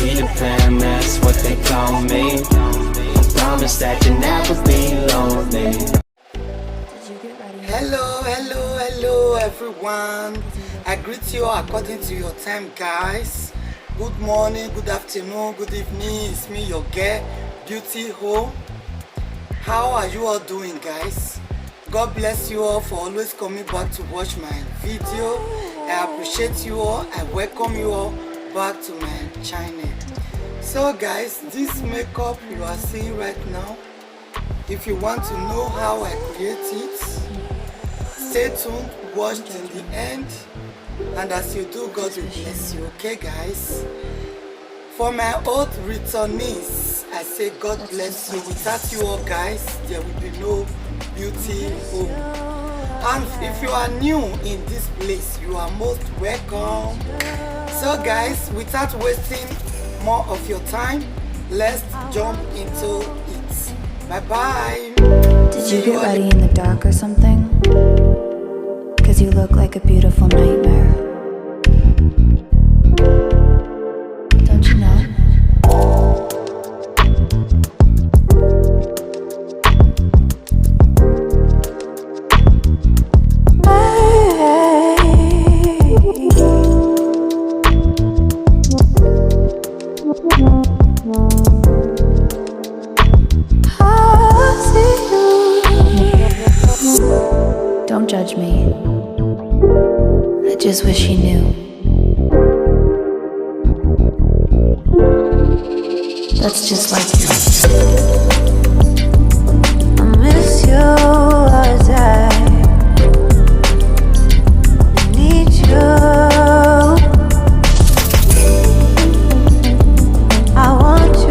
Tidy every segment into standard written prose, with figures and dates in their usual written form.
Peter Pan, that's what they call me. I promise that you'll never be lonely. Hello everyone. I greet you all according to your time, guys. Good morning, good afternoon, good evening. It's me, your girl, Beauty Home. How are you all doing, guys? God bless you all for always coming back to watch my video. I appreciate you all. I welcome you all back to my channel. So guys, this makeup you are seeing right now, if you want to know how I create it, stay tuned, watch till the end, and as you do, God will bless you. Okay guys? For my old returnees, I say God bless you. Without you all guys, there will be no Beauty Home. And if you are new in this place, you are most welcome. So guys, without wasting more of your time, let's jump into it. Bye bye. Did you get ready in the dark or something? Cause you look like a beautiful nightmare. Don't you know? Don't judge me. I just wish you knew. That's just like you. I miss you as I need you. I want you.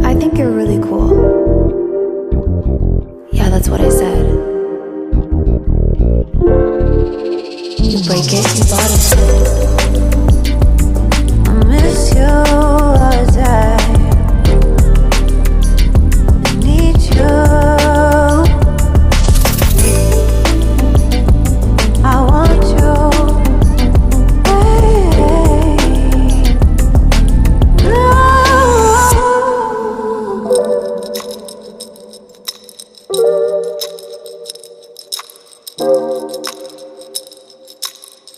I think you're really cool. Yeah, that's what I said. You break it, you bought it. I miss you as I need you. I want you.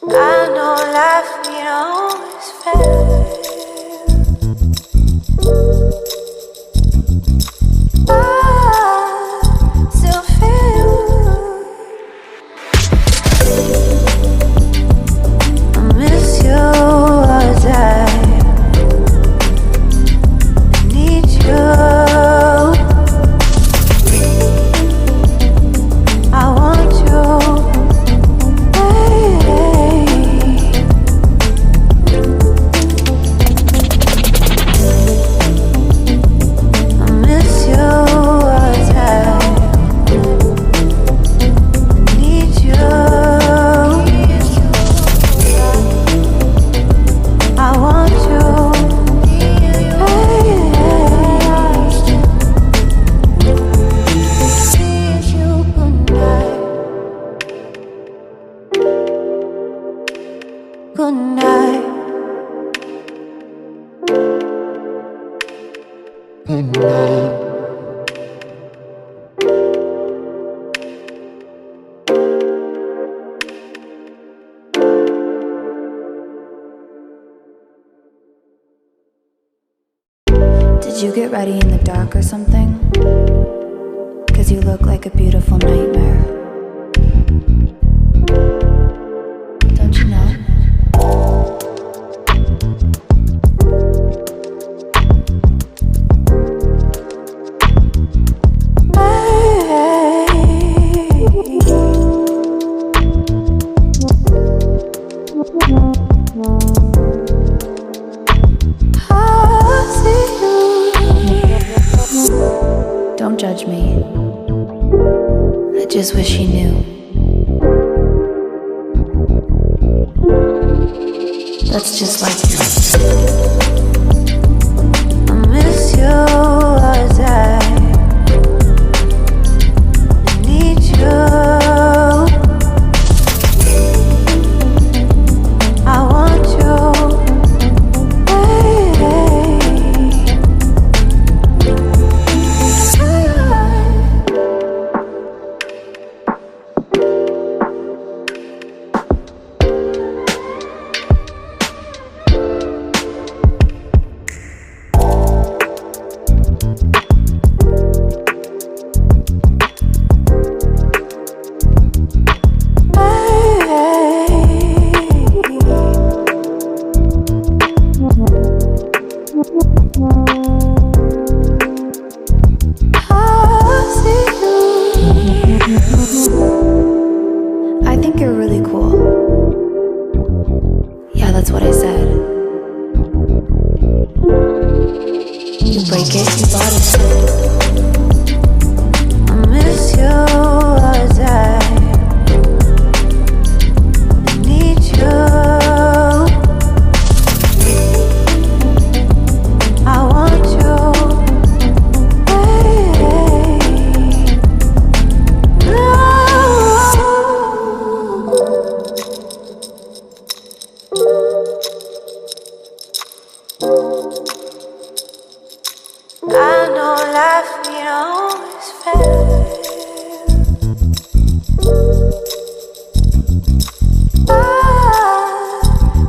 I know life ain't always fair. I still feel I miss you as I need you. I want you. Good night. Good night. Did you get ready in the dark or something? Cause you look like a beautiful nightmare. Don't you know? Don't judge me. I just wish you knew. That's just like you. I miss you as I need you. I want you. I think you're really cool. Yeah, that's what I said. You break it, you bought it. I miss you as I need you. I want you. I know life ain't always fair. I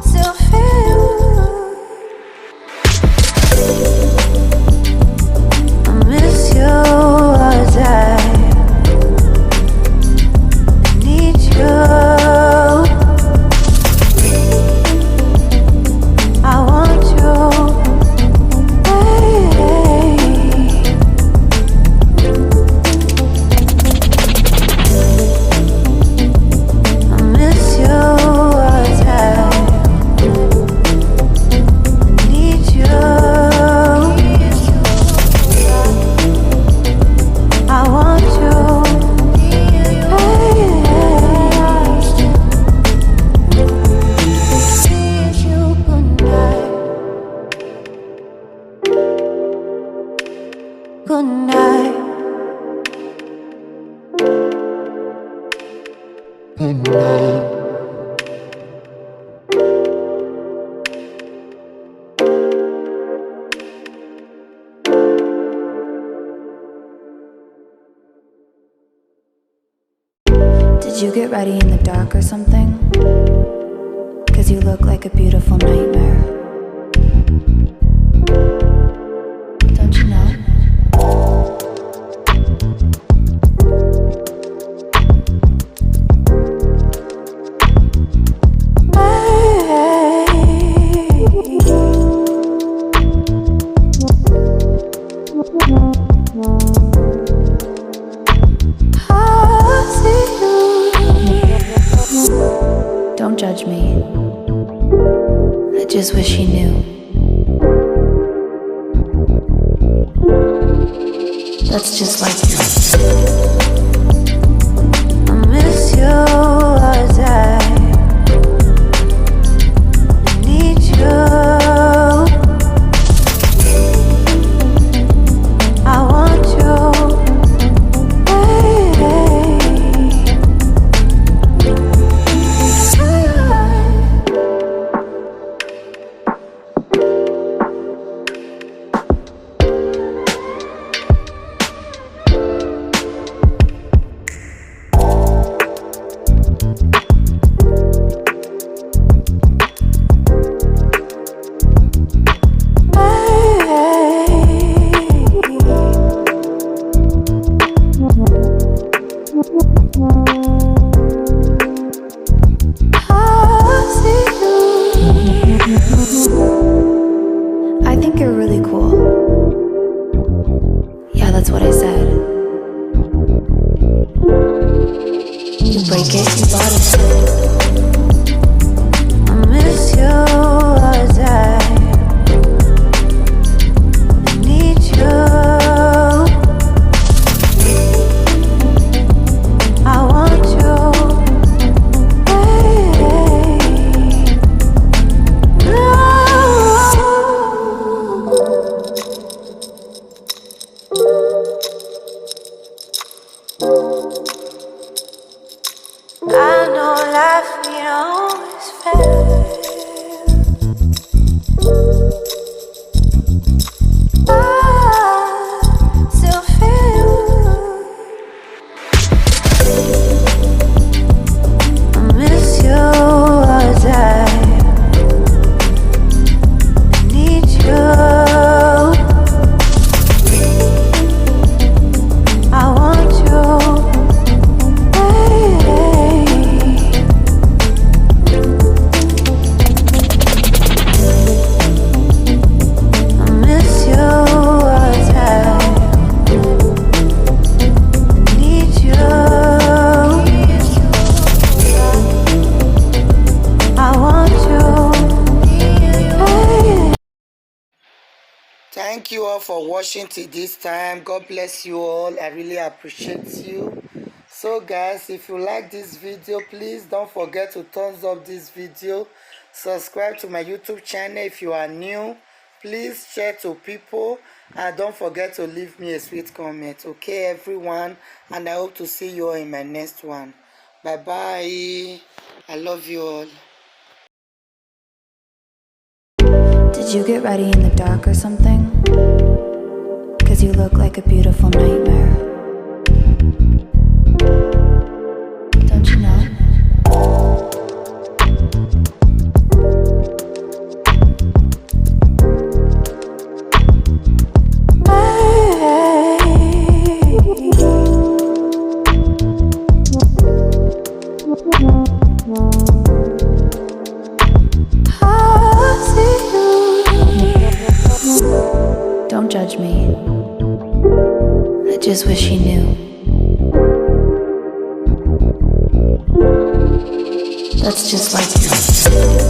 still feel I miss you as I need you. I want you. Good night. Good night. Did you get ready in the dark or something? 'Cause you look like a beautiful nightmare. Don't you know? Don't judge me. I just wish you knew. That's just like you. I miss you as I need you. I want you. I think you're really cool. Yeah, that's what I said. You break it, you bought it. I miss you as I need you. Thank you all for watching till this time. God bless you all. I really appreciate you. So guys, if you like this video, please don't forget to thumbs up this video. Subscribe to my YouTube channel if you are new. Please share to people, and don't forget to leave me a sweet comment. Okay everyone, and I hope to see you all in my next one. Bye bye. I love you all. Did you get ready in the dark or something? 'Cause you look like a beautiful nightmare. Don't you know? Don't judge me. I just wish you knew. That's just like you.